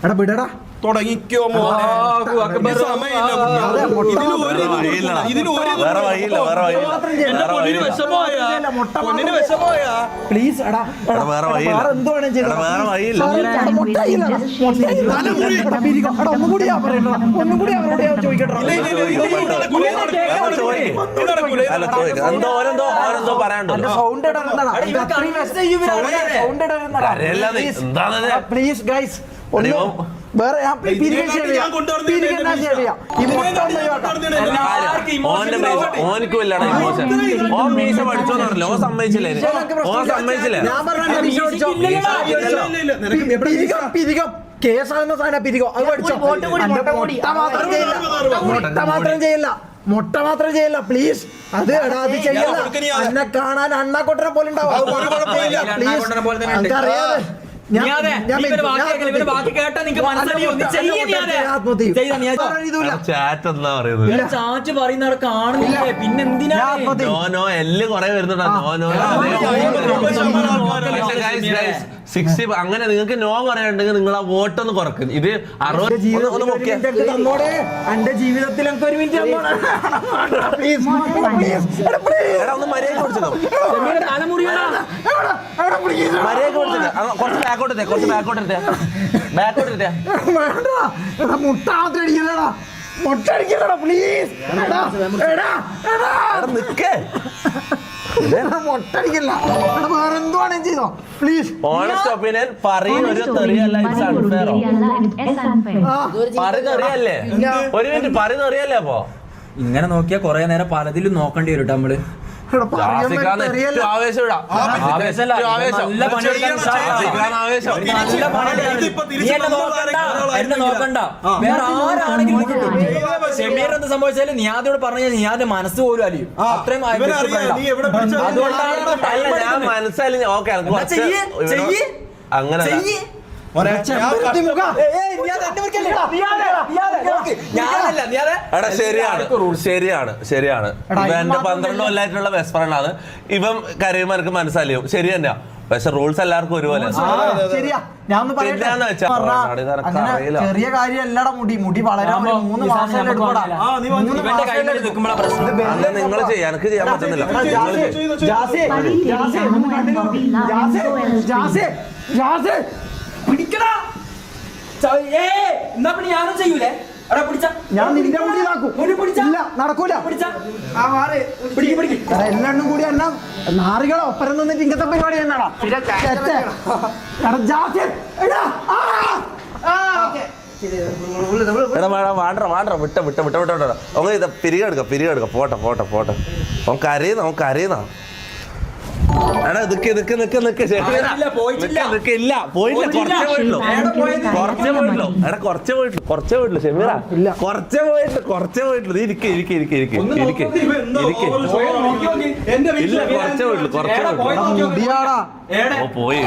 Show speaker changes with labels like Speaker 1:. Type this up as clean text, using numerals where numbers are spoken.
Speaker 1: എടാ വിടടാ
Speaker 2: തുടങ്ങിക്കോ
Speaker 1: പ്ലീസ് എടാ എന്ത് വേണം ഒന്നുകൂടി അവരോട് ചോദിക്കട്ടെ പ്ലീസ് ഗൈസ് വേറെ കേസാകുന്ന സാധനം പിരികോ അത് പഠിച്ചോ മുട്ട മാത്രം ചെയ്യില്ല പ്ലീസ് അത് എടാ അത് ചെയ്യല്ല എന്നെ കാണാൻ അണ്ണാക്കൊട്ടനെ പോലെ ഉണ്ടാവും എനിക്കറിയാതെ
Speaker 3: പിന്നെന്തിനാ അങ്ങനെ നിങ്ങൾക്ക് നോ പറയാനുണ്ടെങ്കിൽ നിങ്ങൾ ആ വോട്ടൊന്ന് കുറക്കും. ഇത്
Speaker 1: 60 എന്റെ ജീവിതത്തിൽ എനിക്ക് ഒരു മിനിറ്റ് മുട്ട മാത്രം അടിക്കില്ലടാ മുട്ട അടിക്കില്ലടാ പ്ലീസ് മുട്ടടിക്കില്ല വേറെ എന്തുവാണേലും ചെയ്തോ പ്ലീസ്.
Speaker 3: ഓണസ്റ്റ് ഒപ്പീനിയൻ പറയുന്നൊരു തെറിയല്ല, ഇറ്റ്സ് അൺഫെയർ. പറയുന്നറിയല്ലേ ഒരു മിനിറ്റ് പറയുന്നറിയല്ലേ? അപ്പൊ
Speaker 4: ഇങ്ങനെ നോക്കിയാ കൊറേ നേരം പലതിലും നോക്കേണ്ടി വരും നമ്മള്. നോക്കണ്ട വേറെ ആരാണെങ്കിലും ഷമീറിനെന്ത് സംഭവിച്ചാലും നീ ആദ്യം പറഞ്ഞാൽ നീ ആദ്യം മനസ്സ് പോലും അലിയും. അത്രയും
Speaker 3: അങ്ങനെ ശരിയാണ് ശരിയാണ്. ഇവ എന്റെ 12 കൊല്ലായിട്ടുള്ള ബെസ്റ്റ് ഫ്രണ്ട് ആണ്. ഇവൻ കരയുമ്പോ എനിക്ക് മനസ്സിലാവും. ശരി തന്നെയാ, പക്ഷെ റൂൾസ് എല്ലാവർക്കും ഒരുപോലെ.
Speaker 1: ചെറിയ കാര്യമല്ലടാ മുടി വളരെ 3 മാസം
Speaker 3: നിങ്ങൾ ചെയ്യാൻ എനിക്ക് ചെയ്യാൻ പറ്റുന്നില്ല.
Speaker 4: ഞാനും ചെയ്യൂലേ?
Speaker 1: ഞാൻ നിന്റെ മുടി നടക്കൂല. എല്ലാം കൂടി എന്നാ നാറികളോ ഒപ്പരം നിന്നിട്ട് ഇങ്ങനത്തെ പരിപാടി എന്നാടാ.
Speaker 3: പിരികെടുക്ക പോട്ടെ. അവൻ കരയുന്ന എടാ കുറച്ചേ പോയിട്ടുള്ളൂ ഷമീറ, കുറച്ചേ പോയിട്ടുള്ളൂ. പോയി